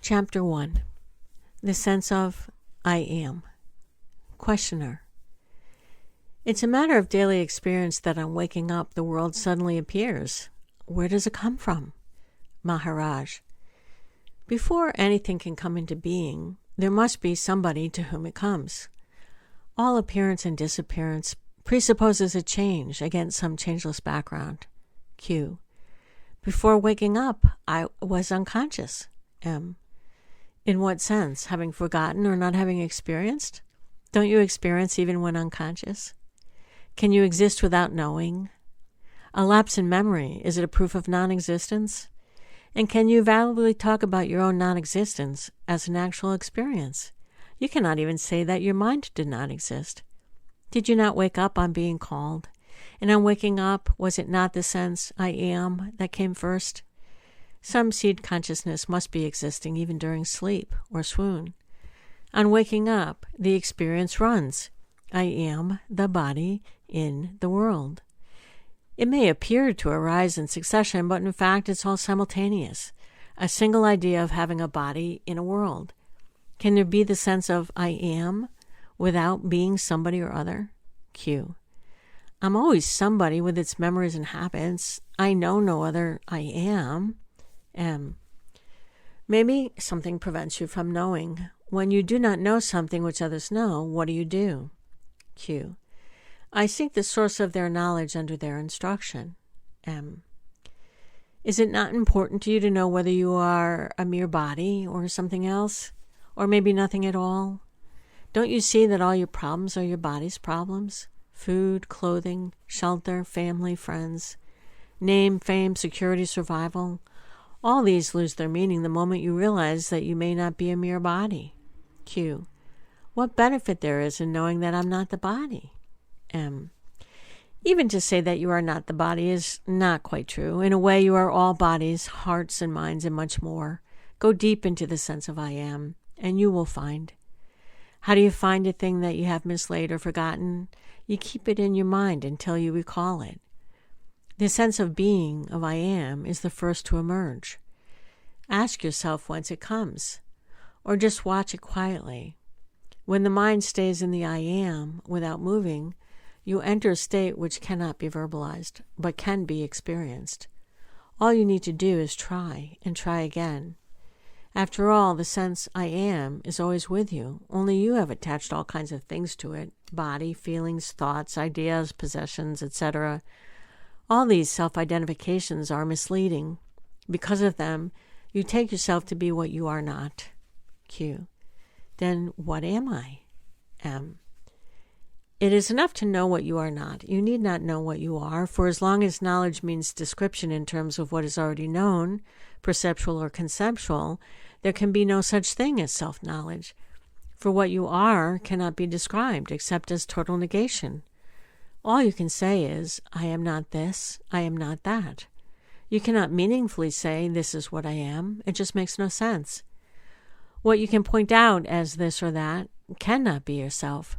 Chapter 1. The sense of I am. Questioner. It's a matter of daily experience that on waking up the world suddenly appears. Where does it come from? Maharaj. Before anything can come into being, there must be somebody to whom it comes. All appearance and disappearance presupposes a change against some changeless background. Q. Before waking up, I was unconscious. M. In what sense? Having forgotten or not having experienced? Don't you experience even when unconscious? Can you exist without knowing? A lapse in memory, is it a proof of non-existence? And can you validly talk about your own non-existence as an actual experience? You cannot even say that your mind did not exist. Did you not wake up on being called? And on waking up, was it not the sense, I am, that came first? Some seed consciousness must be existing even during sleep or swoon. On waking up, the experience runs. I am the body in the world. It may appear to arise in succession, but in fact it's all simultaneous. A single idea of having a body in a world. Can there be the sense of I am without being somebody or other? Q. I'm always somebody with its memories and habits. I know no other I am. M. Maybe something prevents you from knowing. When you do not know something which others know, what do? Q. I seek the source of their knowledge under their instruction. M. Is it not important to you to know whether you are a mere body or something else? Or maybe nothing at all? Don't you see that all your problems are your body's problems? Food, clothing, shelter, family, friends, name, fame, security, survival. All these lose their meaning the moment you realize that you may not be a mere body. Q. What benefit there is in knowing that I'm not the body? M. Even to say that you are not the body is not quite true. In a way, you are all bodies, hearts and minds, and much more. Go deep into the sense of I am, and you will find. How do you find a thing that you have mislaid or forgotten? You keep it in your mind until you recall it. The sense of being, of I am, is the first to emerge. Ask yourself whence it comes, or just watch it quietly. When the mind stays in the I am without moving, you enter a state which cannot be verbalized, but can be experienced. All you need to do is try, and try again. After all, the sense I am is always with you, only you have attached all kinds of things to it, body, feelings, thoughts, ideas, possessions, etc. All these self-identifications are misleading. Because of them, you take yourself to be what you are not. Q. Then what am I? M. It is enough to know what you are not. You need not know what you are, for as long as knowledge means description in terms of what is already known, perceptual or conceptual, there can be no such thing as self-knowledge. For what you are cannot be described except as total negation. All you can say is, I am not this, I am not that. You cannot meaningfully say, this is what I am. It just makes no sense. What you can point out as this or that cannot be yourself.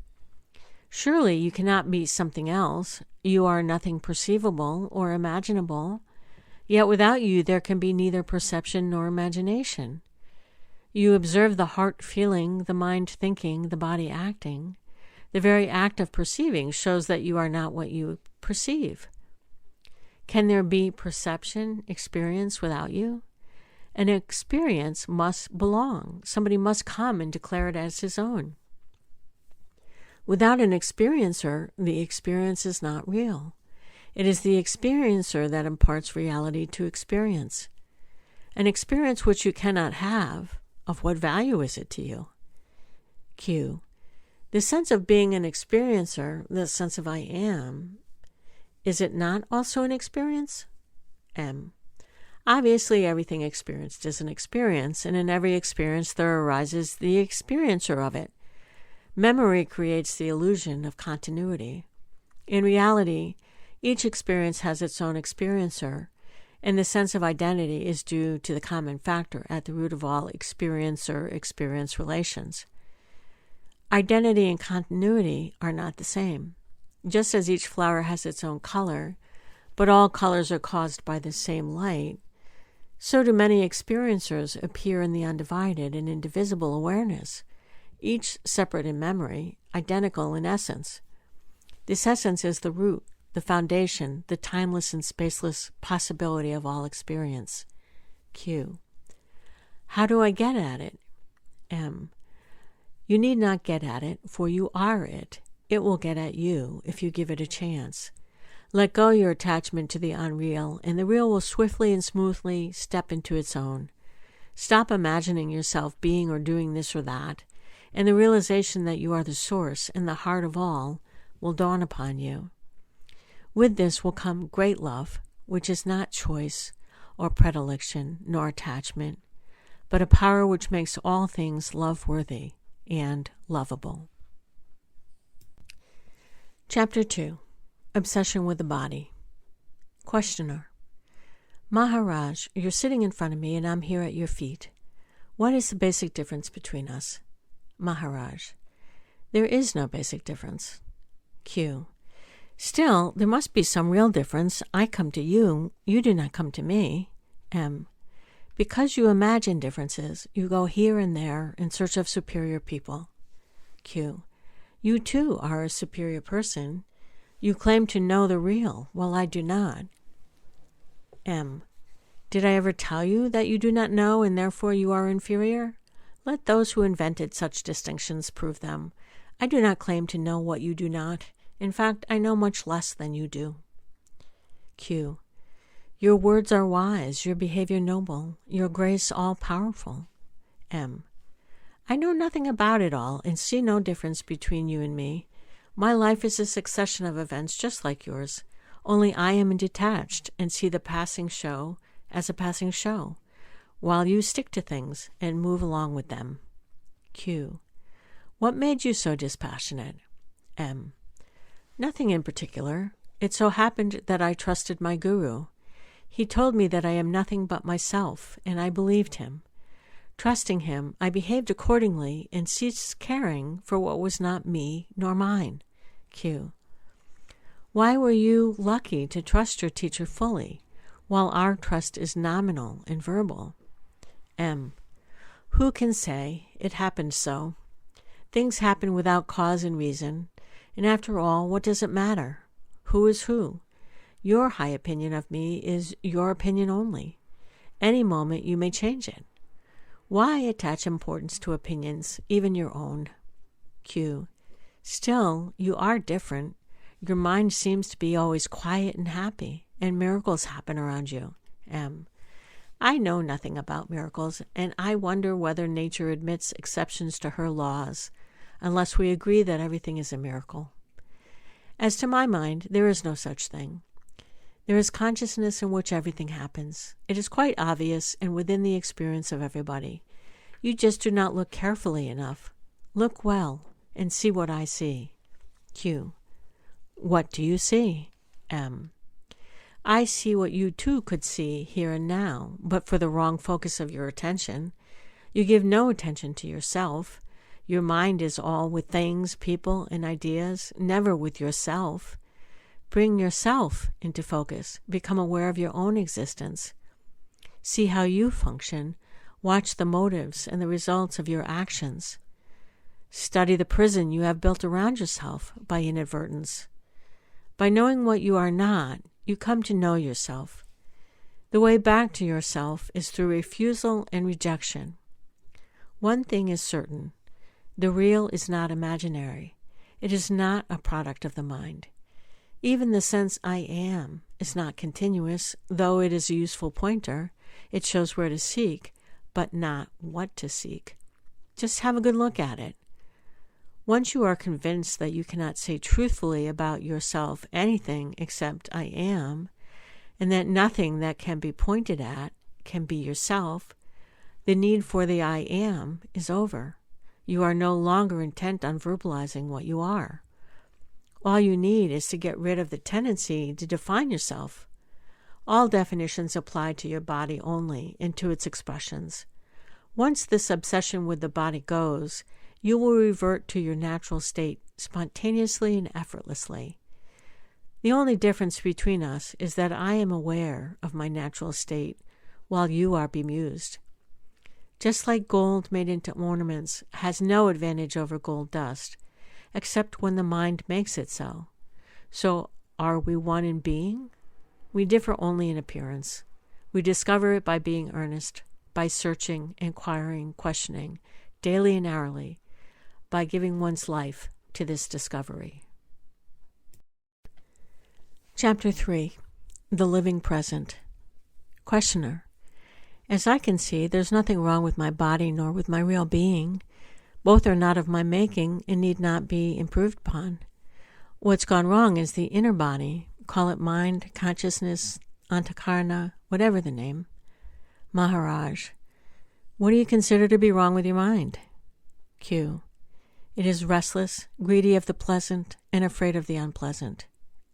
Surely you cannot be something else. You are nothing perceivable or imaginable. Yet without you there can be neither perception nor imagination. You observe the heart feeling, the mind thinking, the body acting. The very act of perceiving shows that you are not what you perceive. Can there be perception, experience without you? An experience must belong. Somebody must come and declare it as his own. Without an experiencer, the experience is not real. It is the experiencer that imparts reality to experience. An experience which you cannot have, of what value is it to you? Q. The sense of being an experiencer, the sense of I am, is it not also an experience? M. Obviously, everything experienced is an experience, and in every experience there arises the experiencer of it. Memory creates the illusion of continuity. In reality, each experience has its own experiencer, and the sense of identity is due to the common factor at the root of all experiencer-experience relations. Identity and continuity are not the same. Just as each flower has its own color, but all colors are caused by the same light, So do many experiencers appear in the undivided and indivisible awareness, each separate in memory, identical in essence. This essence is the root, the foundation, the timeless and spaceless possibility of all experience. Q. How do I get at it? M. You need not get at it, for you are it. It will get at you if you give it a chance. Let go your attachment to the unreal, and the real will swiftly and smoothly step into its own. Stop imagining yourself being or doing this or that, and the realization that you are the source and the heart of all will dawn upon you. With this will come great love, which is not choice or predilection nor attachment, but a power which makes all things love-worthy and lovable. Chapter 2. Obsession with the Body. Questioner. Maharaj, you're sitting in front of me and I'm here at your feet. What is the basic difference between us? Maharaj. There is no basic difference. Q. Still, there must be some real difference. I come to you, you do not come to me. M. Because you imagine differences, you go here and there in search of superior people. Q. You too are a superior person. You claim to know the real, while I do not. M. Did I ever tell you that you do not know and therefore you are inferior? Let those who invented such distinctions prove them. I do not claim to know what you do not. In fact, I know much less than you do. Q. Your words are wise, your behavior noble, your grace all-powerful. M. I know nothing about it all and see no difference between you and me. My life is a succession of events just like yours, only I am detached and see the passing show as a passing show, while you stick to things and move along with them. Q. What made you so dispassionate? M. Nothing in particular. It so happened that I trusted my guru. He told me that I am nothing but myself, and I believed him. Trusting him, I behaved accordingly and ceased caring for what was not me nor mine. Q. Why were you lucky to trust your teacher fully, while our trust is nominal and verbal? M. Who can say? It happened so. Things happen without cause and reason, and after all, what does it matter? Who is who? Your high opinion of me is your opinion only. Any moment you may change it. Why attach importance to opinions, even your own? Q. Still, you are different. Your mind seems to be always quiet and happy, and miracles happen around you. M. I know nothing about miracles, and I wonder whether nature admits exceptions to her laws, unless we agree that everything is a miracle. As to my mind, there is no such thing. There is consciousness in which everything happens. It is quite obvious and within the experience of everybody. You just do not look carefully enough. Look well and see what I see. Q. What do you see? M. I see what you too could see here and now, but for the wrong focus of your attention. You give no attention to yourself. Your mind is all with things, people, and ideas, never with yourself. Bring yourself into focus. Become aware of your own existence. See how you function. Watch the motives and the results of your actions. Study the prison you have built around yourself by inadvertence. By knowing what you are not, you come to know yourself. The way back to yourself is through refusal and rejection. One thing is certain. The real is not imaginary. It is not a product of the mind. Even the sense I am is not continuous, though it is a useful pointer. It shows where to seek, but not what to seek. Just have a good look at it. Once you are convinced that you cannot say truthfully about yourself anything except I am, and that nothing that can be pointed at can be yourself, the need for the I am is over. You are no longer intent on verbalizing what you are. All you need is to get rid of the tendency to define yourself. All definitions apply to your body only and to its expressions. Once this obsession with the body goes, you will revert to your natural state spontaneously and effortlessly. The only difference between us is that I am aware of my natural state, while you are bemused. Just like gold made into ornaments has no advantage over gold dust, except when the mind makes it so. So are we one in being? We differ only in appearance. We discover it by being earnest, by searching, inquiring, questioning, daily and hourly, by giving one's life to this discovery. Chapter 3. The Living Present. Questioner. As I can see, there's nothing wrong with my body nor with my real being. Both are not of my making and need not be improved upon. What's gone wrong is the inner body, call it mind, consciousness, antakarna, whatever the name. Maharaj. What do you consider to be wrong with your mind? Q. It is restless, greedy of the pleasant, and afraid of the unpleasant.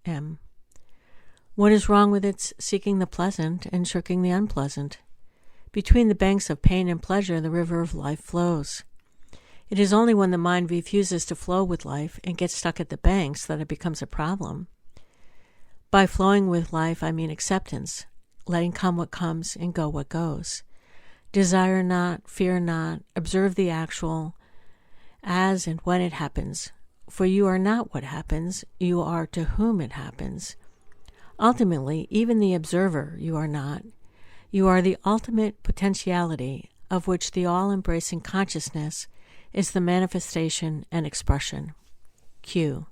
M. What is wrong with its seeking the pleasant and shirking the unpleasant? Between the banks of pain and pleasure, the river of life flows. It is only when the mind refuses to flow with life and gets stuck at the banks that it becomes a problem. By flowing with life, I mean acceptance, letting come what comes and go what goes. Desire not, fear not, observe the actual as and when it happens. For you are not what happens, you are to whom it happens. Ultimately, even the observer you are not. You are the ultimate potentiality of which the all-embracing consciousness is the manifestation and expression. Q.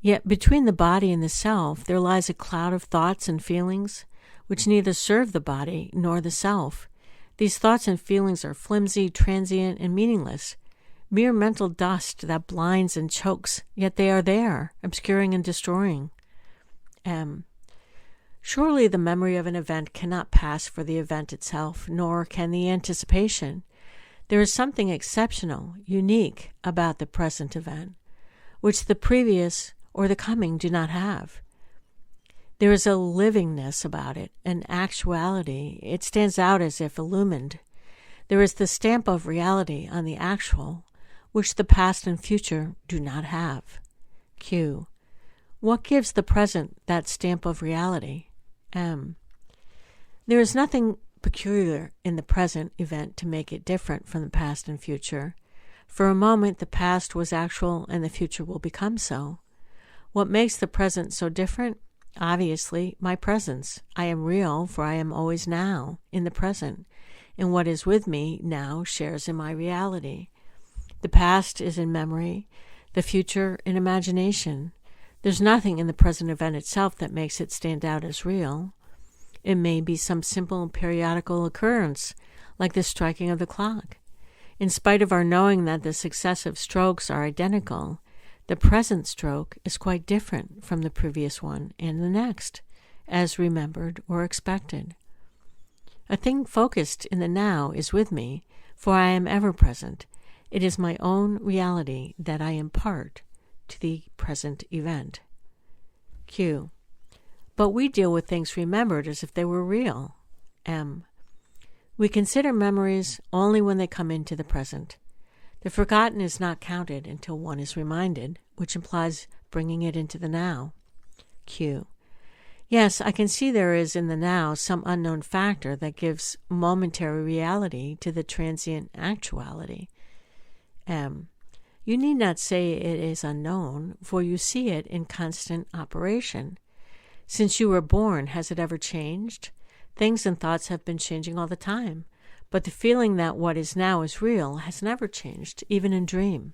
Yet between the body and the self there lies a cloud of thoughts and feelings which neither serve the body nor the self. These thoughts and feelings are flimsy, transient, and meaningless, mere mental dust that blinds and chokes, yet they are there, obscuring and destroying. M. Surely the memory of an event cannot pass for the event itself, nor can the anticipation. There is something exceptional, unique about the present event, which the previous or the coming do not have. There is a livingness about it, an actuality. It stands out as if illumined. There is the stamp of reality on the actual, which the past and future do not have. Q. What gives the present that stamp of reality? M. There is nothing peculiar in the present event to make it different from the past and future. For a moment the past was actual and the future will become so. What makes the present so different? Obviously, my presence. I am real, for I am always now, in the present, and what is with me now shares in my reality. The past is in memory, the future in imagination. There's nothing in the present event itself that makes it stand out as real. It may be some simple periodical occurrence, like the striking of the clock. In spite of our knowing that the successive strokes are identical, the present stroke is quite different from the previous one and the next, as remembered or expected. A thing focused in the now is with me, for I am ever present. It is my own reality that I impart to the present event. Q. But we deal with things remembered as if they were real. M. We consider memories only when they come into the present. The forgotten is not counted until one is reminded, which implies bringing it into the now. Q. Yes, I can see there is in the now some unknown factor that gives momentary reality to the transient actuality. M. You need not say it is unknown, for you see it in constant operation. Since you were born, has it ever changed? Things and thoughts have been changing all the time, but the feeling that what is now is real has never changed, even in dream.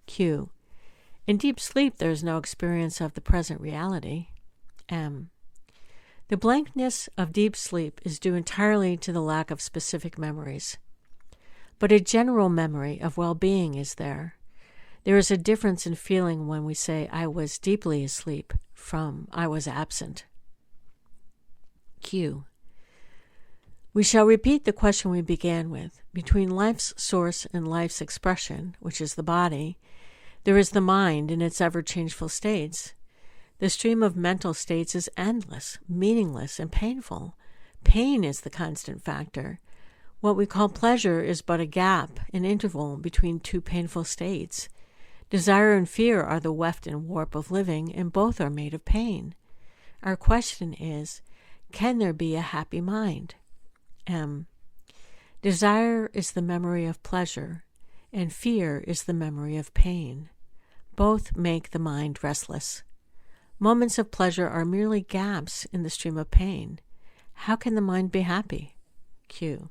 Q. In deep sleep there is no experience of the present reality. M. The blankness of deep sleep is due entirely to the lack of specific memories. But a general memory of well-being is there. There is a difference in feeling when we say, I was deeply asleep, from I was absent. Q. We shall repeat the question we began with. Between life's source and life's expression, which is the body, there is the mind in its ever-changeful states. The stream of mental states is endless, meaningless, and painful. Pain is the constant factor. What we call pleasure is but a gap, an interval between two painful states. Desire and fear are the weft and warp of living, and both are made of pain. Our question is, can there be a happy mind? M. Desire is the memory of pleasure, and fear is the memory of pain. Both make the mind restless. Moments of pleasure are merely gaps in the stream of pain. How can the mind be happy? Q.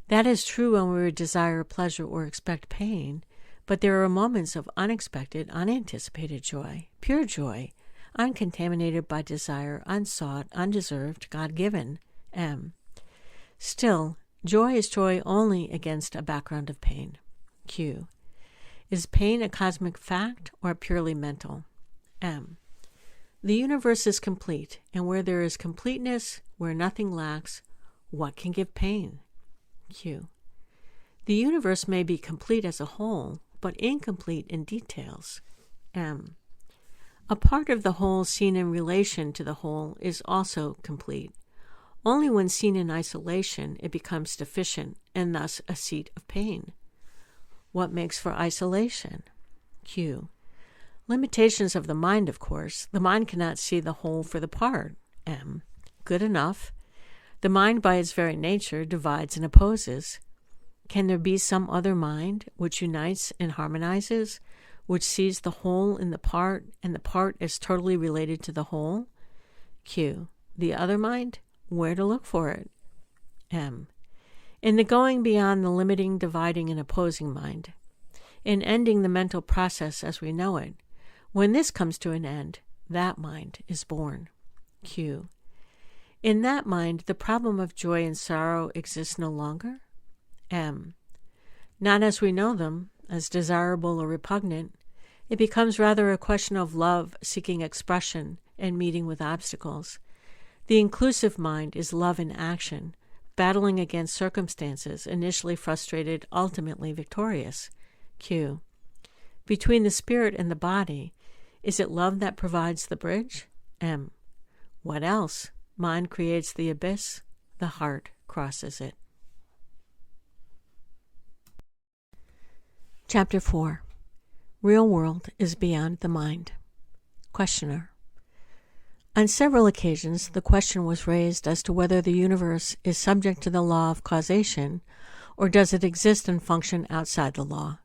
That is true when we desire pleasure or expect pain, but there are moments of unexpected, unanticipated joy, pure joy, uncontaminated by desire, unsought, undeserved, God-given. M. Still, joy is joy only against a background of pain. Q. Is pain a cosmic fact or purely mental? M. The universe is complete, and where there is completeness, where nothing lacks, what can give pain? Q. The universe may be complete as a whole, but incomplete in details. M. A part of the whole seen in relation to the whole is also complete. Only when seen in isolation it becomes deficient and thus a seat of pain. What makes for isolation? Q. Limitations of the mind, of course. The mind cannot see the whole for the part. M. Good enough. The mind by its very nature divides and opposes. Can there be some other mind which unites and harmonizes, which sees the whole in the part and the part as totally related to the whole? Q. The other mind? Where to look for it? M. In the going beyond the limiting, dividing, and opposing mind. In ending the mental process as we know it. When this comes to an end, that mind is born. Q. In that mind, the problem of joy and sorrow exists no longer? M. Not as we know them, as desirable or repugnant. It becomes rather a question of love seeking expression and meeting with obstacles. The inclusive mind is love in action, battling against circumstances, initially frustrated, ultimately victorious. Q. Between the spirit and the body, is it love that provides the bridge? M. What else? Mind creates the abyss, the heart crosses it. Chapter 4. Real world is beyond the mind. Questioner. On several occasions, the question was raised as to whether the universe is subject to the law of causation, or does it exist and function outside the law.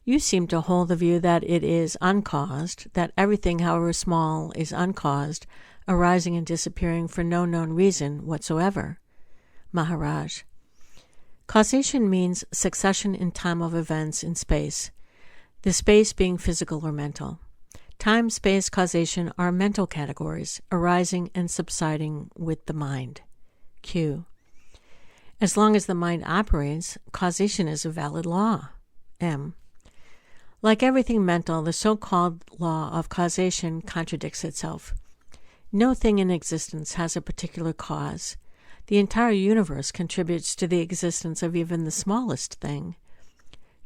You seem to hold the view that it is uncaused, that everything, however small, is uncaused, arising and disappearing for no known reason whatsoever. Maharaj. Causation means succession in time of events in space, the space being physical or mental. Time, space, causation are mental categories, arising and subsiding with the mind. Q. As long as the mind operates, causation is a valid law. M. Like everything mental, the so-called law of causation contradicts itself. No thing in existence has a particular cause. The entire universe contributes to the existence of even the smallest thing.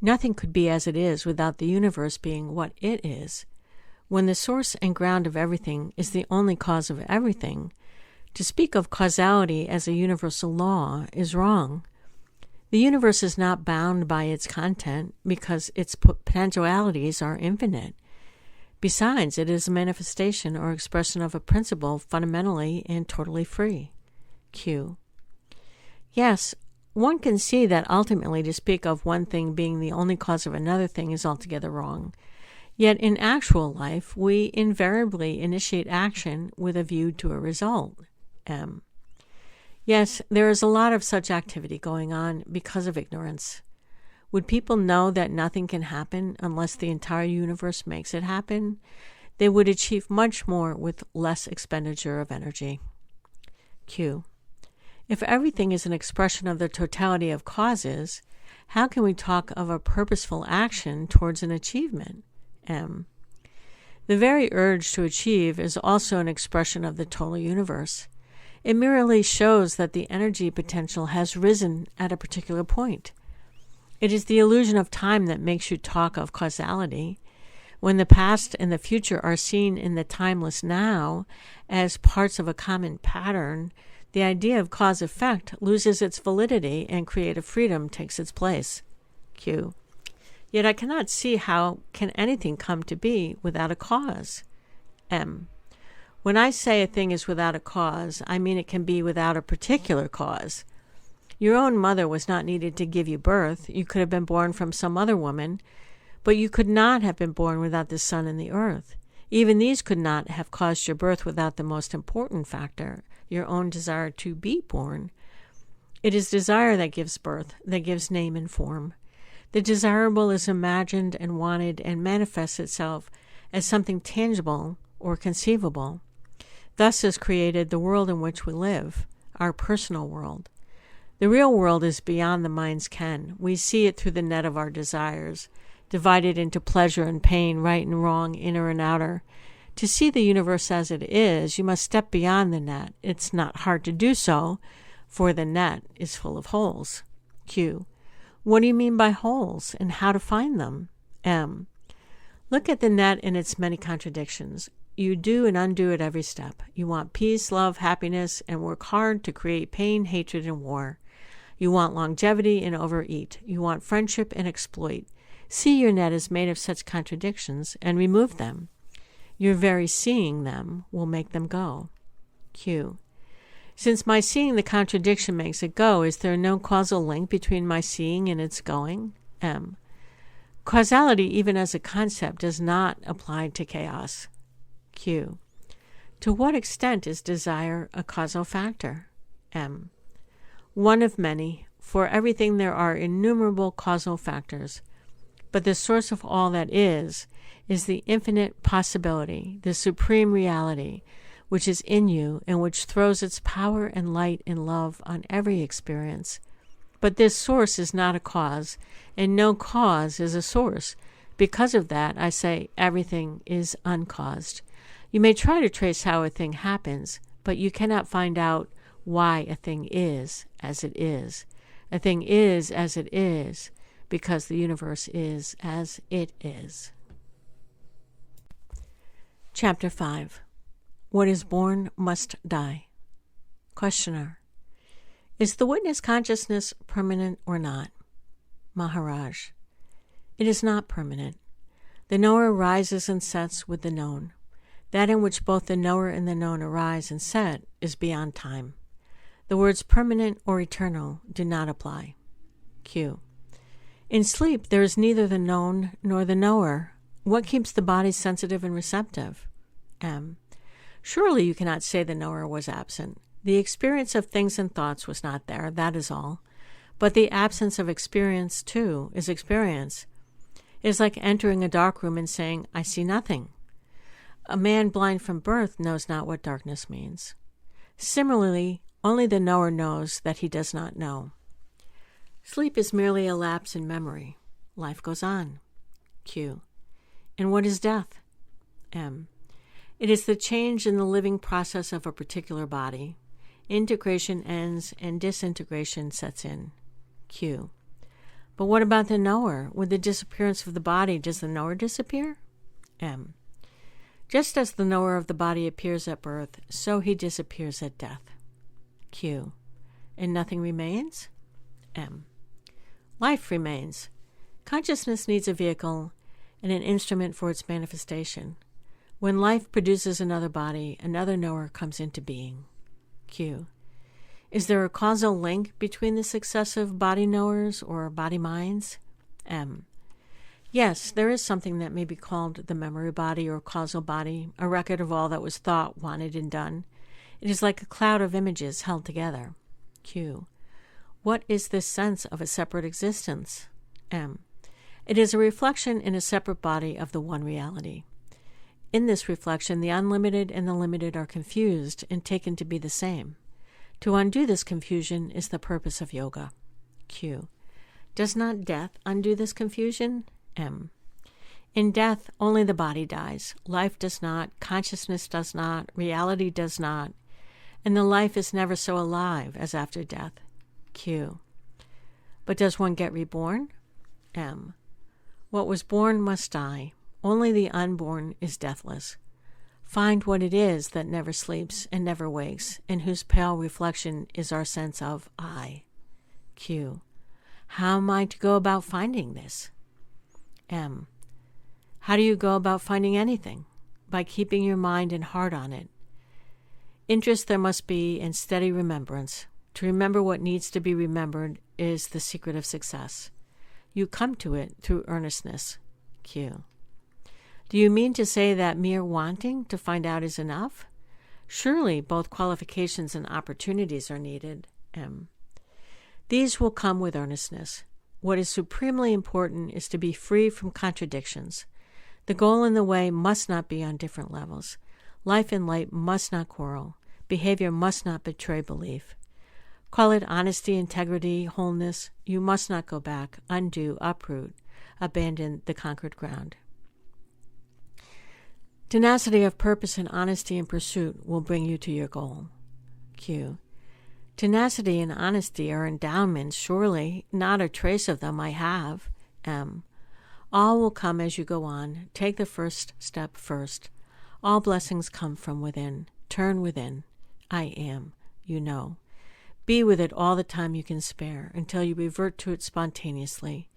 Nothing could be as it is without the universe being what it is. When the source and ground of everything is the only cause of everything, to speak of causality as a universal law is wrong. The universe is not bound by its content because its potentialities are infinite. Besides, it is a manifestation or expression of a principle fundamentally and totally free. Q. Yes, one can see that ultimately to speak of one thing being the only cause of another thing is altogether wrong. Yet in actual life, we invariably initiate action with a view to a result. M. Yes, there is a lot of such activity going on because of ignorance. Would people know that nothing can happen unless the entire universe makes it happen? They would achieve much more with less expenditure of energy. Q. If everything is an expression of the totality of causes, how can we talk of a purposeful action towards an achievement? M. The very urge to achieve is also an expression of the total universe. It merely shows that the energy potential has risen at a particular point. It is the illusion of time that makes you talk of causality. When the past and the future are seen in the timeless now as parts of a common pattern, the idea of cause-effect loses its validity and creative freedom takes its place. Q. Yet I cannot see how can anything come to be without a cause. M. When I say a thing is without a cause, I mean it can be without a particular cause. Your own mother was not needed to give you birth. You could have been born from some other woman, but you could not have been born without the sun and the earth. Even these could not have caused your birth without the most important factor, your own desire to be born. It is desire that gives birth, that gives name and form. The desirable is imagined and wanted and manifests itself as something tangible or conceivable. Thus is created the world in which we live, our personal world. The real world is beyond the mind's ken. We see it through the net of our desires, divided into pleasure and pain, right and wrong, inner and outer. To see the universe as it is, you must step beyond the net. It's not hard to do so, for the net is full of holes. Q. What do you mean by holes, and how to find them? M. Look at the net and its many contradictions. You do and undo at every step. You want peace, love, happiness, and work hard to create pain, hatred, and war. You want longevity and overeat. You want friendship and exploit. See your net is made of such contradictions and remove them. Your very seeing them will make them go. Q. Since my seeing the contradiction makes it go, is there no causal link between my seeing and its going? M. Causality, even as a concept, does not apply to chaos. Q. To what extent is desire a causal factor? M. One of many. For everything there are innumerable causal factors. But the source of all that is the infinite possibility, the supreme reality, which is in you and which throws its power and light and love on every experience. But this source is not a cause, and no cause is a source. Because of that, I say everything is uncaused. You may try to trace how a thing happens, but you cannot find out why a thing is as it is. A thing is as it is because the universe is as it is. Chapter 5. What is born must die. Questioner. Is the witness consciousness permanent or not? Maharaj. It is not permanent. The knower rises and sets with the known. That in which both the knower and the known arise and set is beyond time. The words permanent or eternal do not apply. Q. In sleep there is neither the known nor the knower. What keeps the body sensitive and receptive? M. Surely you cannot say the knower was absent. The experience of things and thoughts was not there, that is all. But the absence of experience, too, is experience. It is like entering a dark room and saying, I see nothing. A man blind from birth knows not what darkness means. Similarly, only the knower knows that he does not know. Sleep is merely a lapse in memory. Life goes on. Q. And what is death? M. It is the change in the living process of a particular body. Integration ends and disintegration sets in. Q. But what about the knower? With the disappearance of the body, does the knower disappear? M. Just as the knower of the body appears at birth, so he disappears at death. Q. And nothing remains? M. Life remains. Consciousness needs a vehicle and an instrument for its manifestation. When life produces another body, another knower comes into being. Q. Is there a causal link between the successive body knowers or body minds? M. Yes, there is something that may be called the memory body or causal body, a record of all that was thought, wanted, and done. It is like a cloud of images held together. Q. What is this sense of a separate existence? M. It is a reflection in a separate body of the one reality. In this reflection, the unlimited and the limited are confused and taken to be the same. To undo this confusion is the purpose of yoga. Q. Does not death undo this confusion? M. In death, only the body dies. Life does not, consciousness does not, reality does not, and the life is never so alive as after death. Q. But does one get reborn? M. What was born must die. Only the unborn is deathless. Find what it is that never sleeps and never wakes, and whose pale reflection is our sense of I. Q. How am I to go about finding this? M. How do you go about finding anything? By keeping your mind and heart on it. Interest there must be and steady remembrance. To remember what needs to be remembered is the secret of success. You come to it through earnestness. Q. Do you mean to say that mere wanting to find out is enough? Surely both qualifications and opportunities are needed. M. These will come with earnestness. What is supremely important is to be free from contradictions. The goal and the way must not be on different levels. Life and light must not quarrel. Behavior must not betray belief. Call it honesty, integrity, wholeness. You must not go back, undo, uproot, abandon the conquered ground. Tenacity of purpose and honesty in pursuit will bring you to your goal. Q. Tenacity and honesty are endowments, surely. Not a trace of them I have. M. All will come as you go on. Take the first step first. All blessings come from within. Turn within. I am. You know. Be with it all the time you can spare until you revert to it spontaneously.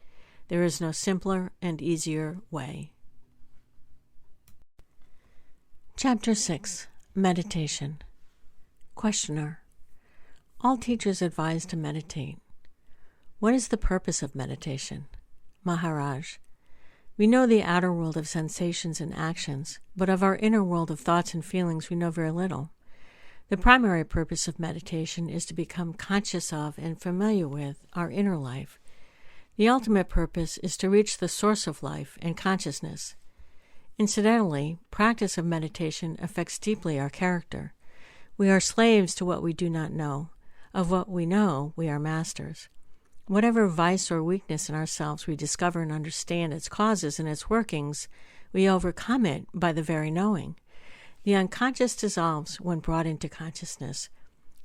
There is no simpler and easier way. Chapter 6. Meditation. Questioner. All teachers advise to meditate. What is the purpose of meditation? Maharaj. We know the outer world of sensations and actions, but of our inner world of thoughts and feelings we know very little. The primary purpose of meditation is to become conscious of and familiar with our inner life. The ultimate purpose is to reach the source of life and consciousness. Incidentally, practice of meditation affects deeply our character. We are slaves to what we do not know. Of what we know, we are masters. Whatever vice or weakness in ourselves we discover and understand its causes and its workings, we overcome it by the very knowing. The unconscious dissolves when brought into consciousness.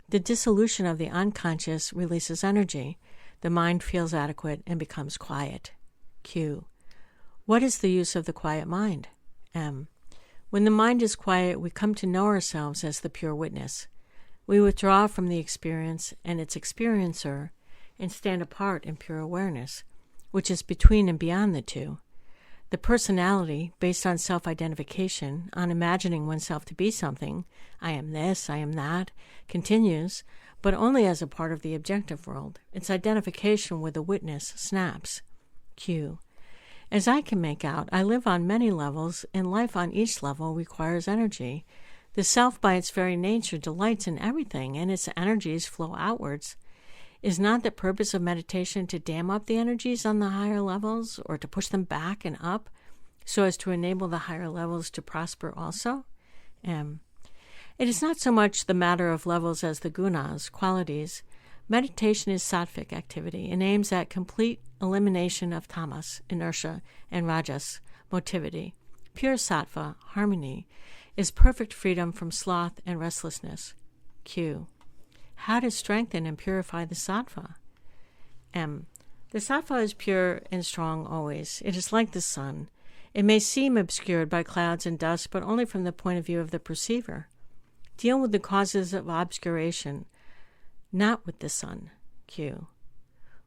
The dissolution of the unconscious releases energy. The mind feels adequate and becomes quiet. Q. What is the use of the quiet mind? M. When the mind is quiet, we come to know ourselves as the pure witness. We withdraw from the experience and its experiencer and stand apart in pure awareness, which is between and beyond the two. The personality, based on self-identification, on imagining oneself to be something, I am this, I am that, continues, but only as a part of the objective world. Its identification with the witness snaps. Q. As I can make out, I live on many levels, and life on each level requires energy. The self by its very nature delights in everything, and its energies flow outwards. Is not the purpose of meditation to dam up the energies on the higher levels, or to push them back and up, so as to enable the higher levels to prosper also? M. It is not so much the matter of levels as the gunas, qualities. Meditation is sattvic activity and aims at complete elimination of tamas, inertia, and rajas, motivity. Pure sattva, harmony, is perfect freedom from sloth and restlessness. Q. How to strengthen and purify the sattva? M. The sattva is pure and strong always. It is like the sun. It may seem obscured by clouds and dust, but only from the point of view of the perceiver. Deal with the causes of obscuration, not with the sun. Q.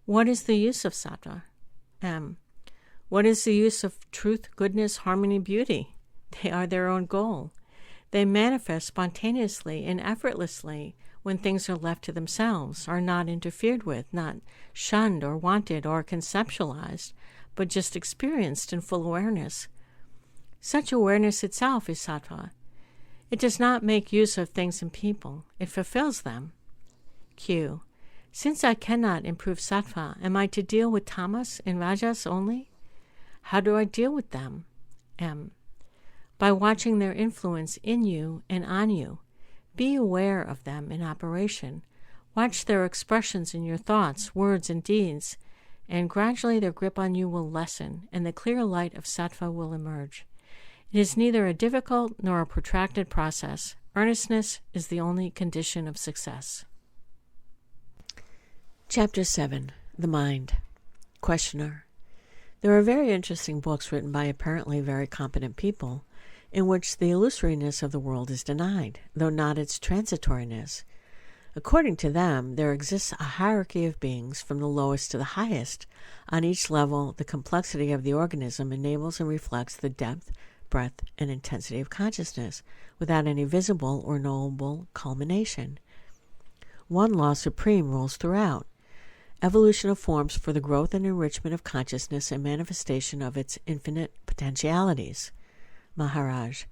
What is the use of sattva? M. What is the use of truth, goodness, harmony, beauty? They are their own goal. They manifest spontaneously and effortlessly when things are left to themselves, are not interfered with, not shunned or wanted or conceptualized, but just experienced in full awareness. Such awareness itself is sattva. It does not make use of things and people. It fulfills them. Q. Since I cannot improve sattva, am I to deal with tamas and rajas only? How do I deal with them? M. By watching their influence in you and on you. Be aware of them in operation. Watch their expressions in your thoughts, words, and deeds, and gradually their grip on you will lessen, and the clear light of sattva will emerge. It is neither a difficult nor a protracted process. Earnestness is the only condition of success. Chapter 7. The Mind. Questioner. There are very interesting books written by apparently very competent people in which the illusoriness of the world is denied, though not its transitoriness. According to them, there exists a hierarchy of beings from the lowest to the highest. On each level, the complexity of the organism enables and reflects the depth, breadth, and intensity of consciousness, without any visible or knowable culmination. one law supreme rules throughout. Evolution of forms for the growth and enrichment of consciousness and manifestation of its infinite potentialities. Maharaj.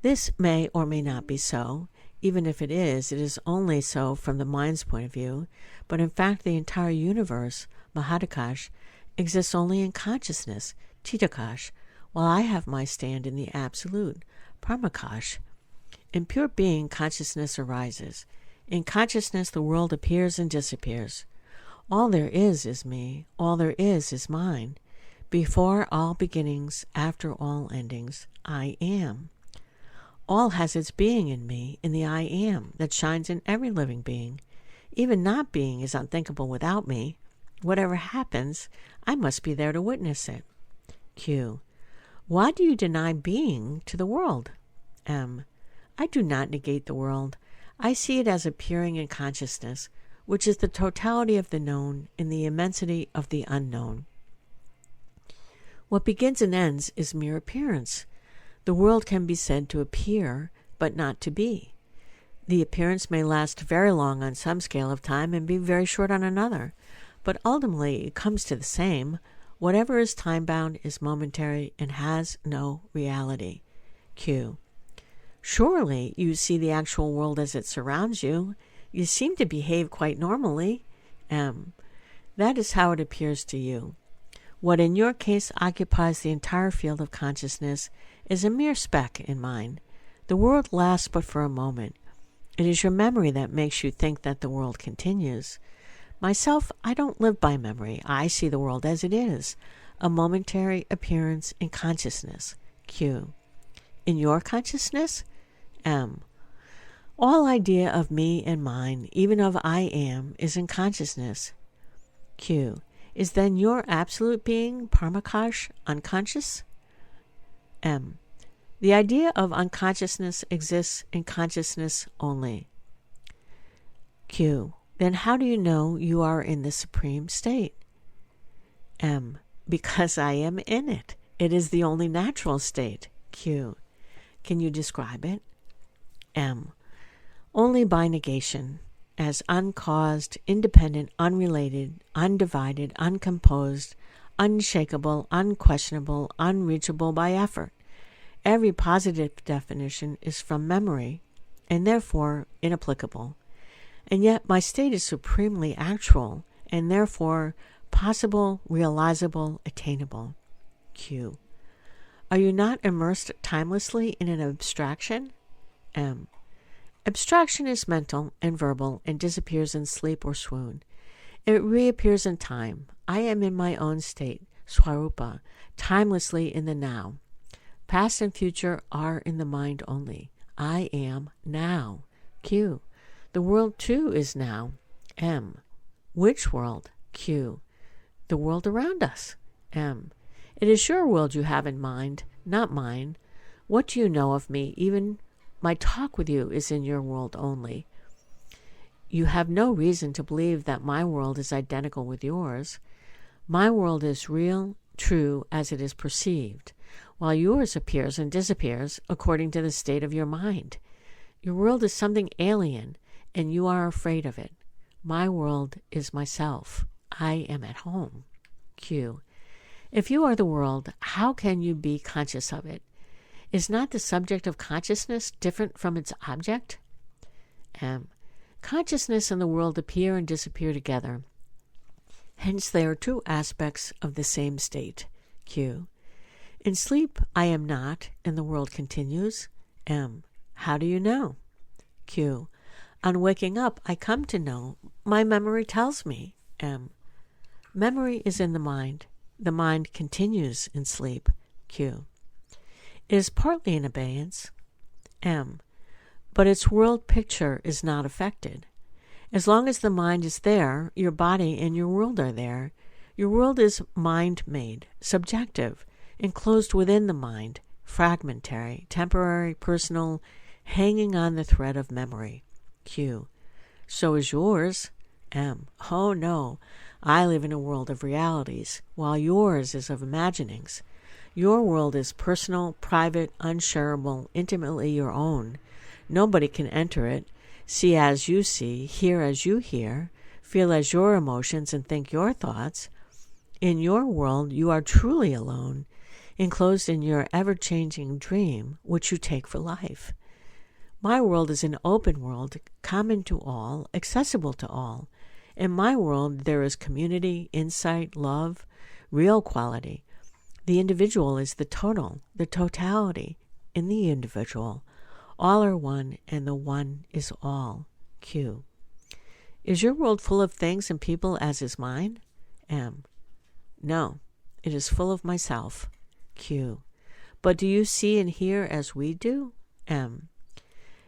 This may or may not be so. Even if it is only so from the mind's point of view, but in fact the entire universe, Mahadakash, exists only in consciousness, Chitakash, while I have my stand in the Absolute, Parmakash. In pure being, consciousness arises. In consciousness, the world appears and disappears. All there is me. All there is mine. Before all beginnings, after all endings, I am. All has its being in me, in the I am, that shines in every living being. Even not being is unthinkable without me. Whatever happens, I must be there to witness it. Q. Why do you deny being to the world? M. I do not negate the world. I see it as appearing in consciousness, which is the totality of the known in the immensity of the unknown. What begins and ends is mere appearance. The world can be said to appear, but not to be. The appearance may last very long on some scale of time and be very short on another, but ultimately it comes to the same. Whatever is time-bound is momentary and has no reality. Q. Surely you see the actual world as it surrounds you. You seem to behave quite normally. M. That is how it appears to you. What in your case occupies the entire field of consciousness is a mere speck in mine. The world lasts but for a moment. It is your memory that makes you think that the world continues. Myself, I don't live by memory. I see the world as it is, a momentary appearance in consciousness. Q. In your consciousness? M. All idea of me and mine, even of I am, is in consciousness. Q. Is then your absolute being, Parmakash, unconscious? M. The idea of unconsciousness exists in consciousness only. Q. Then how do you know you are in the supreme state? M. Because I am in it. It is the only natural state. Q. Can you describe it? M. Only by negation, as uncaused, independent, unrelated, undivided, uncomposed, unshakable, unquestionable, unreachable by effort. Every positive definition is from memory, and therefore inapplicable. And yet my state is supremely actual, and therefore possible, realizable, attainable. Q. Are you not immersed timelessly in an abstraction? M. Abstraction is mental and verbal and disappears in sleep or swoon. It reappears in time. I am in my own state, Swarupa, timelessly in the now. Past and future are in the mind only. I am now. Q. The world too is now. M. Which world? Q. The world around us. M. It is your world you have in mind, not mine. What do you know of me? Even my talk with you is in your world only. You have no reason to believe that my world is identical with yours. My world is real, true, as it is perceived, while yours appears and disappears according to the state of your mind. Your world is something alien, and you are afraid of it. My world is myself. I am at home. Q. If you are the world, how can you be conscious of it? Is not the subject of consciousness different from its object? M. Consciousness and the world appear and disappear together. Hence they are two aspects of the same state. Q. In sleep I am not, and the world continues. M. How do you know? Q. On waking up I come to know. My memory tells me. M. Memory is in the mind. The mind continues in sleep. Q. It is partly in abeyance. M. But its world picture is not affected. As long as the mind is there, your body and your world are there. Your world is mind-made, subjective, enclosed within the mind, fragmentary, temporary, personal, hanging on the thread of memory. Q. So is yours. M. Oh, no. I live in a world of realities, while yours is of imaginings. Your world is personal, private, unshareable, intimately your own. Nobody can enter it. see as you see, hear as you hear, feel as your emotions, and think your thoughts. In your world, you are truly alone, enclosed in your ever-changing dream, which you take for life. My world is an open world, common to all, accessible to all. In my world, there is community, insight, love, real quality. The individual is the total, the totality in the individual. All are one, and the one is all. Q. Is your world full of things and people as is mine? M. No, it is full of myself. Q. But do you see and hear as we do? M.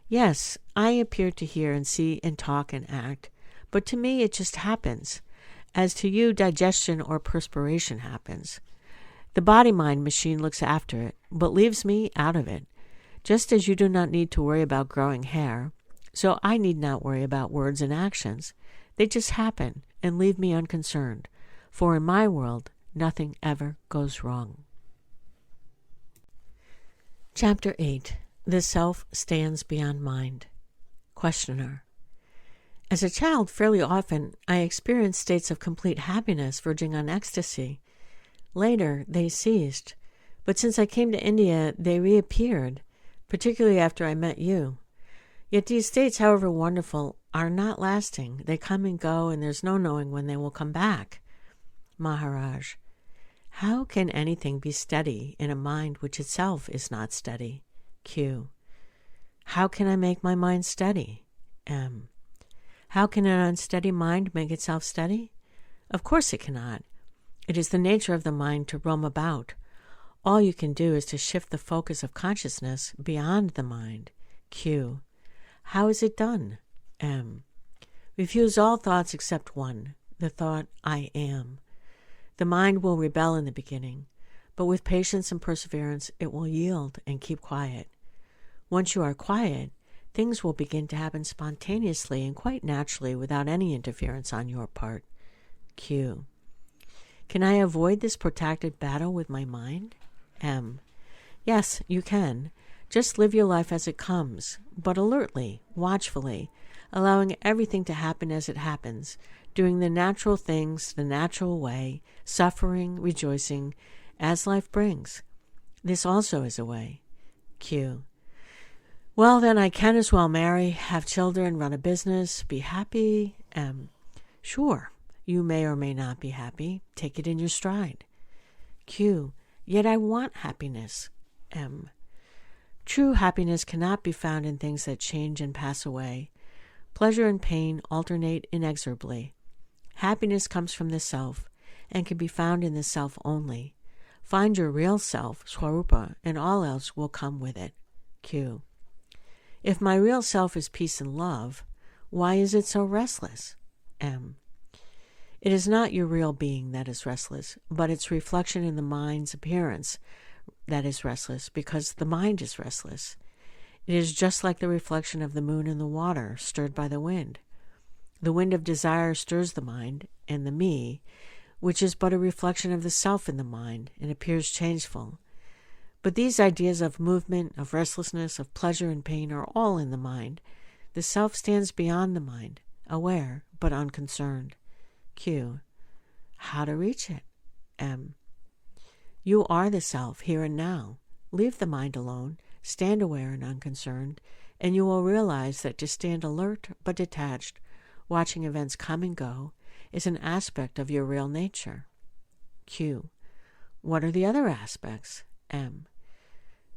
Yes, I appear to hear and see and talk and act, but to me it just happens. As to you, digestion or perspiration happens. The body-mind machine looks after it, but leaves me out of it. Just as you do not need to worry about growing hair, so I need not worry about words and actions. They just happen and leave me unconcerned, for in my world, nothing ever goes wrong. Chapter 8. The Self Stands Beyond Mind. Questioner. As a child, fairly often, I experienced states of complete happiness verging on ecstasy. Later, they ceased, but since I came to India, they reappeared, particularly after I met you. Yet these states, however wonderful, are not lasting. They come and go, and there's no knowing when they will come back. Maharaj. How can anything be steady in a mind which itself is not steady? Q. How can I make my mind steady? M. How can an unsteady mind make itself steady? Of course it cannot. It is the nature of the mind to roam about. All you can do is to shift the focus of consciousness beyond the mind. Q. How is it done? M. Refuse all thoughts except one, the thought, I am. The mind will rebel in the beginning, but with patience and perseverance it will yield and keep quiet. Once you are quiet, things will begin to happen spontaneously and quite naturally without any interference on your part. Q. Can I avoid this protracted battle with my mind? M. Yes, you can. Just live your life as it comes, but alertly, watchfully, allowing everything to happen as it happens, doing the natural things the natural way, suffering, rejoicing, as life brings. This also is a way. Q. Well, then I can as well marry, have children, run a business, be happy. M. Sure, you may or may not be happy. Take it in your stride. Q. Yet I want happiness. M. True happiness cannot be found in things that change and pass away. Pleasure and pain alternate inexorably. Happiness comes from the self, and can be found in the self only. Find your real self, Swarupa, and all else will come with it. Q. If my real self is peace and love, why is it so restless? M. It is not your real being that is restless, but its reflection in the mind's appearance that is restless, because the mind is restless. It is just like the reflection of the moon in the water, stirred by the wind. The wind of desire stirs the mind, and the me, which is but a reflection of the self in the mind, and appears changeful. But these ideas of movement, of restlessness, of pleasure and pain are all in the mind. The self stands beyond the mind, aware but unconcerned. Q. How to reach it? M. You are the self, here and now. Leave the mind alone, stand aware and unconcerned, and you will realize that to stand alert but detached, watching events come and go, is an aspect of your real nature. Q. What are the other aspects? M.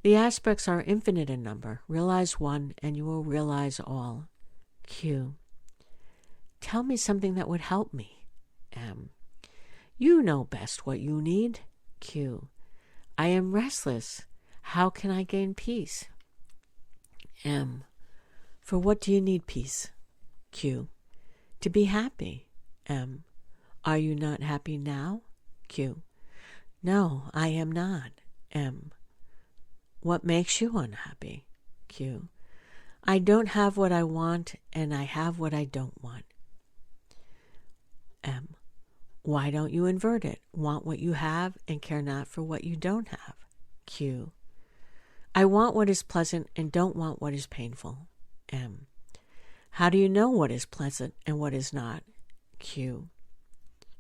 The aspects are infinite in number. Realize one, and you will realize all. Q. Tell me something that would help me. M. You know best what you need. Q. I am restless. How can I gain peace? M. For what do you need peace? Q. To be happy. M. Are you not happy now? Q. No, I am not. M. What makes you unhappy? Q. I don't have what I want, and I have what I don't want. M. Why don't you invert it? Want what you have and care not for what you don't have. Q. I want what is pleasant and don't want what is painful. M. How do you know what is pleasant and what is not? Q.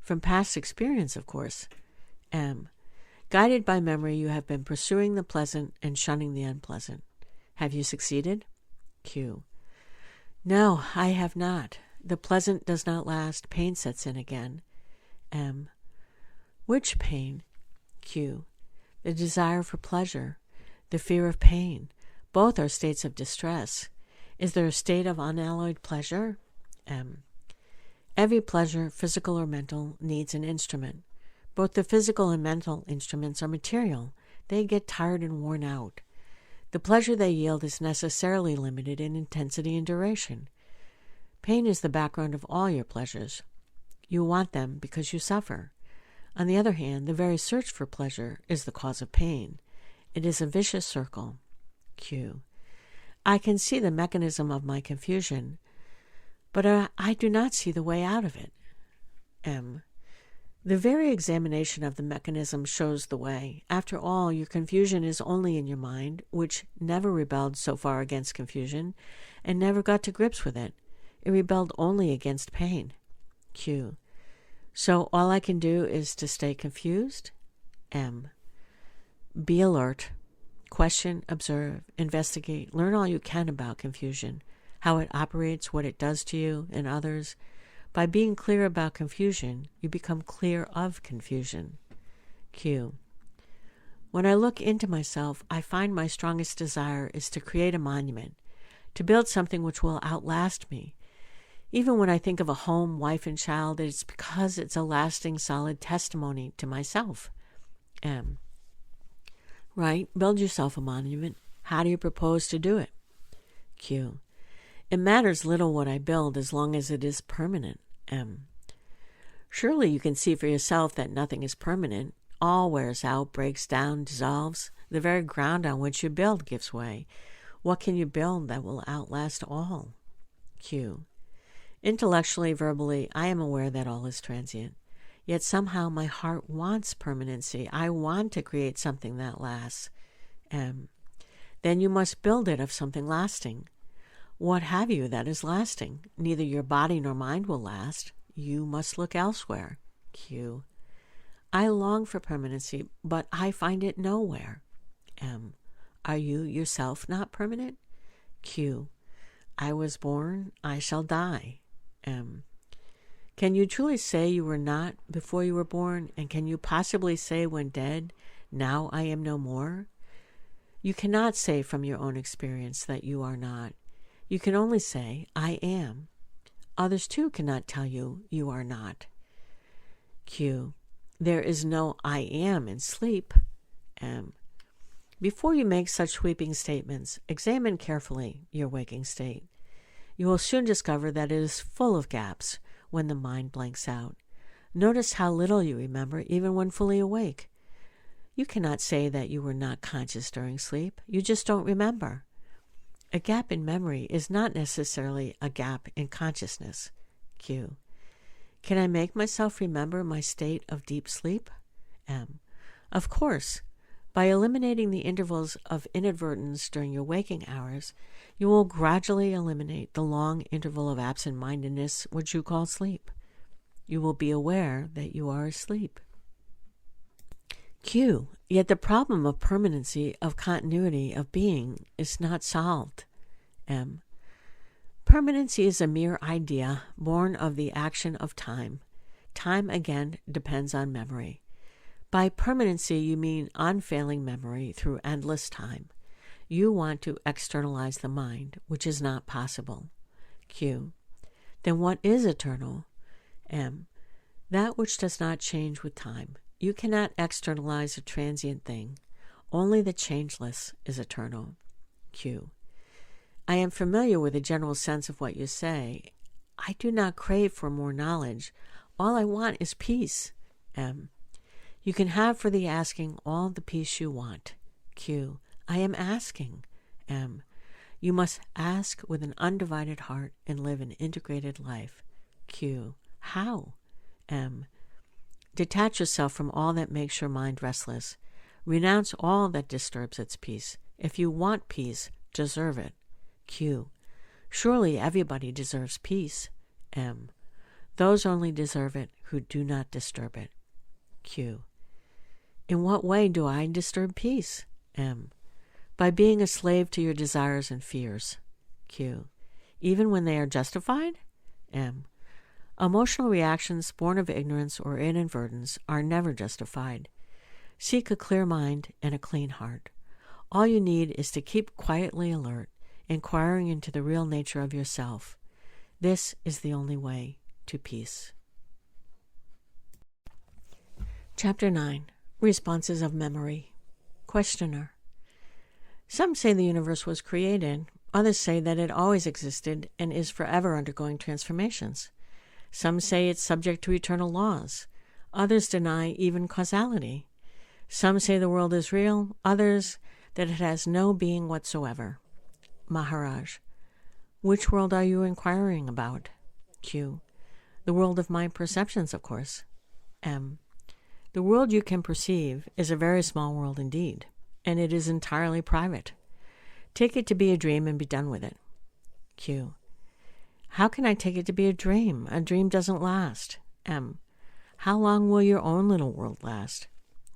From past experience, of course. M. Guided by memory, you have been pursuing the pleasant and shunning the unpleasant. Have you succeeded? Q. No, I have not. The pleasant does not last. Pain sets in again. M. Which pain? Q. The desire for pleasure, the fear of pain. Both are states of distress. Is there a state of unalloyed pleasure? M. Every pleasure, physical or mental, needs an instrument. Both the physical and mental instruments are material. They get tired and worn out. The pleasure they yield is necessarily limited in intensity and duration. Pain is the background of all your pleasures. You want them because you suffer. On the other hand, the very search for pleasure is the cause of pain. It is a vicious circle. Q. I can see the mechanism of my confusion, but I do not see the way out of it. M. The very examination of the mechanism shows the way. After all, your confusion is only in your mind, which never rebelled so far against confusion and never got to grips with it. It rebelled only against pain. Q. So all I can do is to stay confused? M. Be alert. Question, observe, investigate, learn all you can about confusion, how it operates, what it does to you and others. By being clear about confusion, you become clear of confusion. Q. When I look into myself, I find my strongest desire is to create a monument, to build something which will outlast me. Even when I think of a home, wife, and child, it's because it's a lasting, solid testimony to myself. M. Right, build yourself a monument. How do you propose to do it? Q. It matters little what I build as long as it is permanent. M. Surely you can see for yourself that nothing is permanent. All wears out, breaks down, dissolves. The very ground on which you build gives way. What can you build that will outlast all? Q. Intellectually, verbally, I am aware that all is transient. Yet somehow my heart wants permanency. I want to create something that lasts. M. Then you must build it of something lasting. What have you that is lasting? Neither your body nor mind will last. You must look elsewhere. Q. I long for permanency, but I find it nowhere. M. Are you yourself not permanent? Q. I was born, I shall die. M. Can you truly say you were not before you were born, and can you possibly say when dead, now I am no more? You cannot say from your own experience that you are not. You can only say, I am. Others too cannot tell you you are not. Q. There is no I am in sleep. M. Before you make such sweeping statements, examine carefully your waking state. You will soon discover that it is full of gaps when the mind blanks out. Notice how little you remember even when fully awake. You cannot say that you were not conscious during sleep. You just don't remember. A gap in memory is not necessarily a gap in consciousness. Q. Can I make myself remember my state of deep sleep? M. Of course. By eliminating the intervals of inadvertence during your waking hours, you will gradually eliminate the long interval of absent-mindedness which you call sleep. You will be aware that you are asleep. Q. Yet the problem of permanency, of continuity, of being is not solved. M. Permanency is a mere idea born of the action of time. Time, again, depends on memory. By permanency, you mean unfailing memory through endless time. You want to externalize the mind, which is not possible. Q. Then what is eternal? M. That which does not change with time. You cannot externalize a transient thing. Only the changeless is eternal. Q. I am familiar with the general sense of what you say. I do not crave for more knowledge. All I want is peace. M. You can have for the asking all the peace you want. Q. I am asking. M. You must ask with an undivided heart and live an integrated life. Q. How? M. Detach yourself from all that makes your mind restless. Renounce all that disturbs its peace. If you want peace, deserve it. Q. Surely everybody deserves peace. M. Those only deserve it who do not disturb it. Q. In what way do I disturb peace? M. By being a slave to your desires and fears. Q. Even when they are justified? M. Emotional reactions born of ignorance or inadvertence are never justified. Seek a clear mind and a clean heart. All you need is to keep quietly alert, inquiring into the real nature of yourself. This is the only way to peace. Chapter 9. Responses of Memory. Questioner. Some say the universe was created. Others say that it always existed and is forever undergoing transformations. Some say it's subject to eternal laws. Others deny even causality. Some say the world is real. Others that it has no being whatsoever. Maharaj. Which world are you inquiring about? Q. The world of my perceptions, of course. M. The world you can perceive is a very small world indeed, and it is entirely private. Take it to be a dream and be done with it. Q. How can I take it to be a dream? A dream doesn't last. M. How long will your own little world last?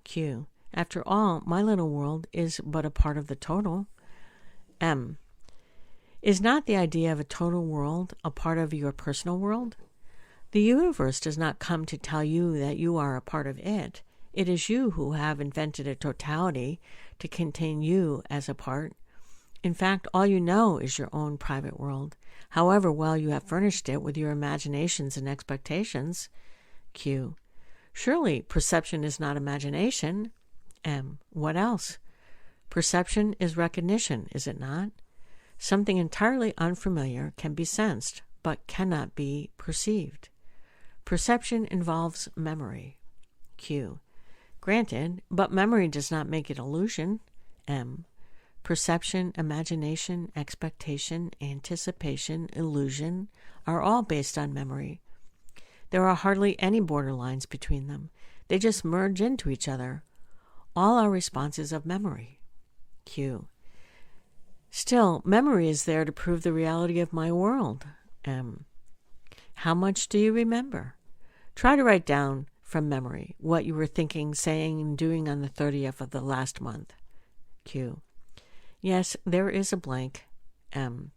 Q. After all, my little world is but a part of the total. M. Is not the idea of a total world a part of your personal world? The universe does not come to tell you that you are a part of it. It is you who have invented a totality to contain you as a part. In fact, all you know is your own private world, however well you have furnished it with your imaginations and expectations. Q. Surely perception is not imagination. M. What else? Perception is recognition, is it not? Something entirely unfamiliar can be sensed, but cannot be perceived. Perception involves memory. Q. Granted, but memory does not make it illusion. M. Perception, imagination, expectation, anticipation, illusion are all based on memory. There are hardly any borderlines between them. They just merge into each other. All are responses of memory. Q. Still, memory is there to prove the reality of my world. M. How much do you remember? Try to write down from memory what you were thinking, saying, and doing on the 30th of the last month. Q. Yes, there is a blank. M.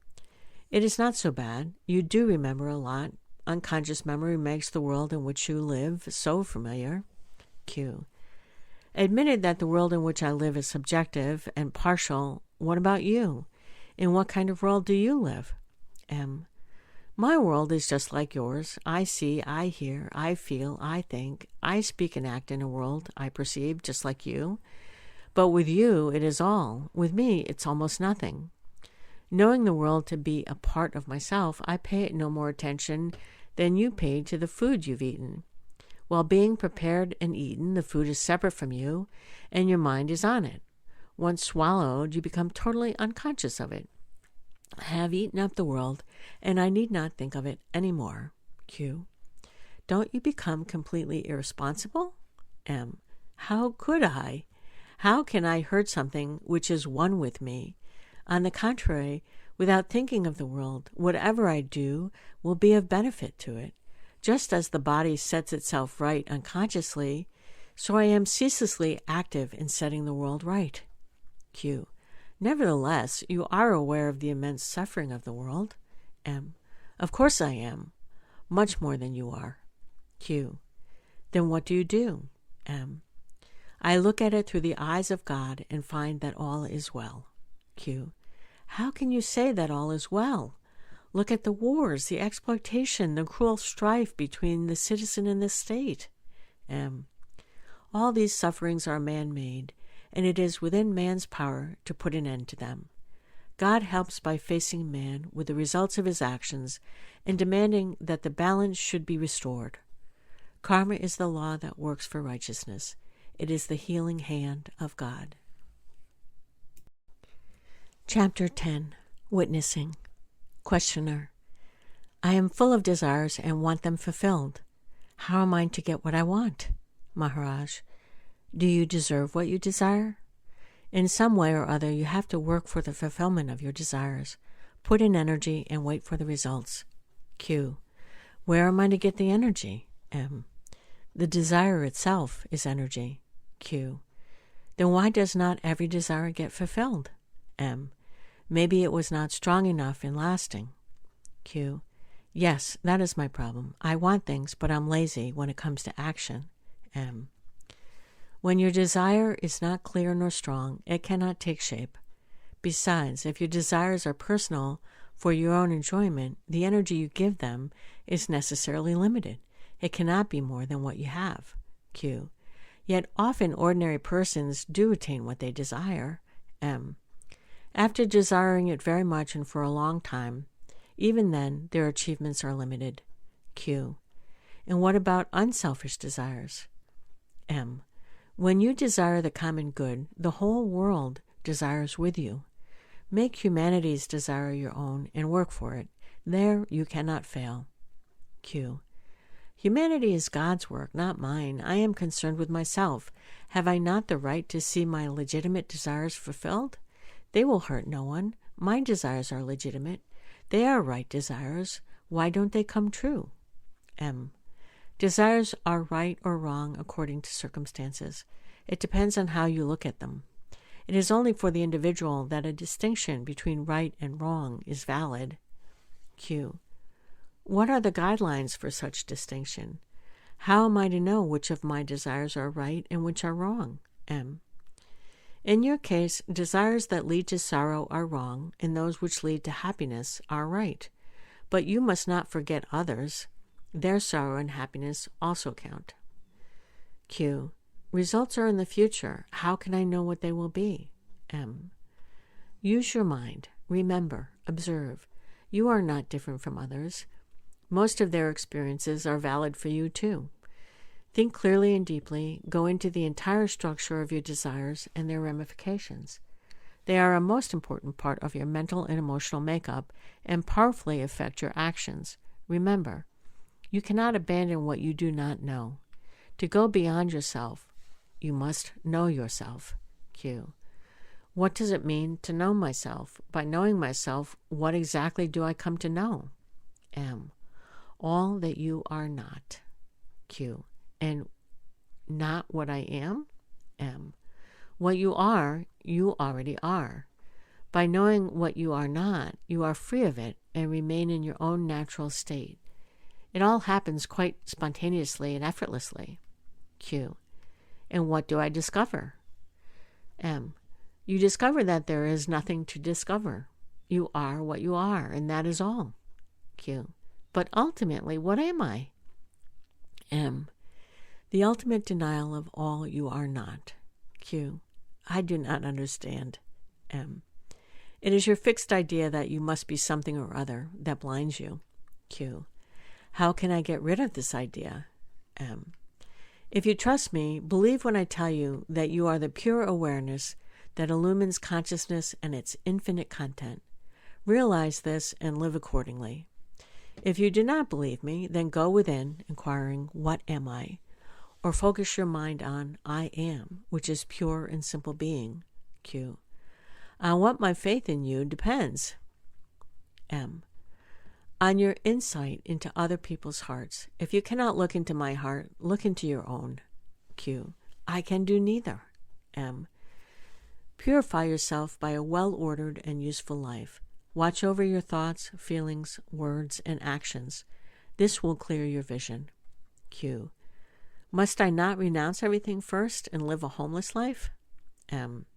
It is not so bad. You do remember a lot. Unconscious memory makes the world in which you live so familiar. Q. Admitted that the world in which I live is subjective and partial, what about you? In what kind of world do you live? M. My world is just like yours. I see, I hear, I feel, I think, I speak and act in a world I perceive just like you. But with you, it is all. With me, it's almost nothing. Knowing the world to be a part of myself, I pay it no more attention than you pay to the food you've eaten. While being prepared and eaten, the food is separate from you, and your mind is on it. Once swallowed, you become totally unconscious of it. I have eaten up the world, and I need not think of it any more. Q. Don't you become completely irresponsible? M. How could I? How can I hurt something which is one with me? On the contrary, without thinking of the world, whatever I do will be of benefit to it. Just as the body sets itself right unconsciously, so I am ceaselessly active in setting the world right. Q. Nevertheless, you are aware of the immense suffering of the world. M. Of course I am. Much more than you are. Q. Then what do you do? M. I look at it through the eyes of God and find that all is well. Q. How can you say that all is well? Look at the wars, the exploitation, the cruel strife between the citizen and the state. M. All these sufferings are man-made, and it is within man's power to put an end to them. God helps by facing man with the results of his actions and demanding that the balance should be restored. Karma is the law that works for righteousness. It is the healing hand of God. Chapter 10. Witnessing. Questioner. I am full of desires and want them fulfilled. How am I to get what I want? Maharaj. Do you deserve what you desire? In some way or other, you have to work for the fulfillment of your desires. Put in energy and wait for the results. Q. Where am I to get the energy? M. The desire itself is energy. Q. Then why does not every desire get fulfilled? M. Maybe it was not strong enough and lasting. Q. Yes, that is my problem. I want things, but I'm lazy when it comes to action. M. When your desire is not clear nor strong, it cannot take shape. Besides, if your desires are personal for your own enjoyment, the energy you give them is necessarily limited. It cannot be more than what you have. Q. Yet often ordinary persons do attain what they desire. M. After desiring it very much and for a long time, even then their achievements are limited. Q. And what about unselfish desires? M. When you desire the common good, the whole world desires with you. Make humanity's desire your own and work for it. There you cannot fail. Q. Humanity is God's work, not mine. I am concerned with myself. Have I not the right to see my legitimate desires fulfilled? They will hurt no one. My desires are legitimate. They are right desires. Why don't they come true? M. Desires are right or wrong according to circumstances. It depends on how you look at them. It is only for the individual that a distinction between right and wrong is valid. Q. What are the guidelines for such distinction? How am I to know which of my desires are right and which are wrong? M. In your case, desires that lead to sorrow are wrong, and those which lead to happiness are right. But you must not forget others. Their sorrow and happiness also count. Q. Results are in the future. How can I know what they will be? M. Use your mind. Remember. Observe. You are not different from others. Most of their experiences are valid for you too. Think clearly and deeply. Go into the entire structure of your desires and their ramifications. They are a most important part of your mental and emotional makeup and powerfully affect your actions. Remember, you cannot abandon what you do not know. To go beyond yourself, you must know yourself. Q. What does it mean to know myself? By knowing myself, what exactly do I come to know? M. All that you are not. Q. And not what I am? M. What you are, you already are. By knowing what you are not, you are free of it and remain in your own natural state. It all happens quite spontaneously and effortlessly. Q. And what do I discover? M. You discover that there is nothing to discover. You are what you are, and that is all. Q. But ultimately, what am I? M. The ultimate denial of all you are not. Q. I do not understand. M. It is your fixed idea that you must be something or other that blinds you. Q. How can I get rid of this idea? M. If you trust me, believe when I tell you that you are the pure awareness that illumines consciousness and its infinite content. Realize this and live accordingly. If you do not believe me, then go within, inquiring, what am I? Or focus your mind on I am, which is pure and simple being. Q. On what my faith in you depends. M. On your insight into other people's hearts. If you cannot look into my heart, look into your own. Q. I can do neither. M. Purify yourself by a well-ordered and useful life. Watch over your thoughts, feelings, words, and actions. This will clear your vision. Q. Must I not renounce everything first and live a homeless life? M.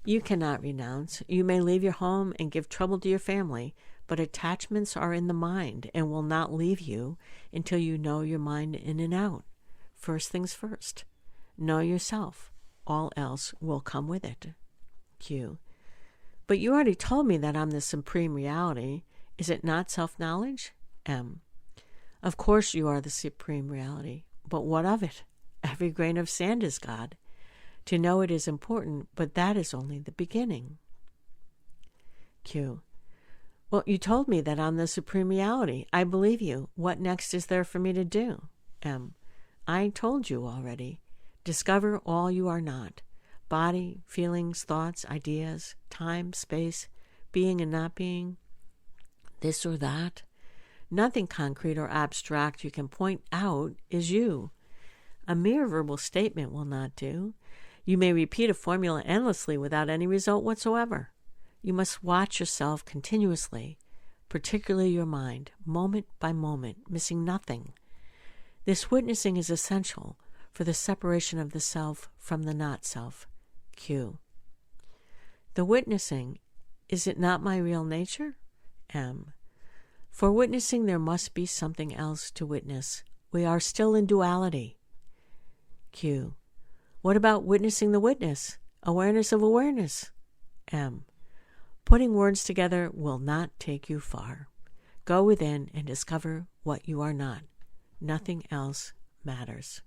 You cannot renounce. You may leave your home and give trouble to your family, but attachments are in the mind and will not leave you until you know your mind in and out. First things first. Know yourself. All else will come with it. Q. But you already told me that I'm the supreme reality. Is it not self-knowledge? M. Of course you are the supreme reality. But what of it? Every grain of sand is God. To know it is important, but that is only the beginning. Q. Well, you told me that I'm the supreme reality. I believe you. What next is there for me to do? M. I told you already. Discover all you are not. Body, feelings, thoughts, ideas, time, space, being and not being. this or that. Nothing concrete or abstract you can point out is you. A mere verbal statement will not do. You may repeat a formula endlessly without any result whatsoever. You must watch yourself continuously, particularly your mind, moment by moment, missing nothing. This witnessing is essential for the separation of the self from the not-self. Q. The witnessing, is it not my real nature? M. For witnessing there must be something else to witness. We are still in duality. Q. What about witnessing the witness? Awareness of awareness? M. Putting words together will not take you far. Go within and discover what you are not. Nothing else matters.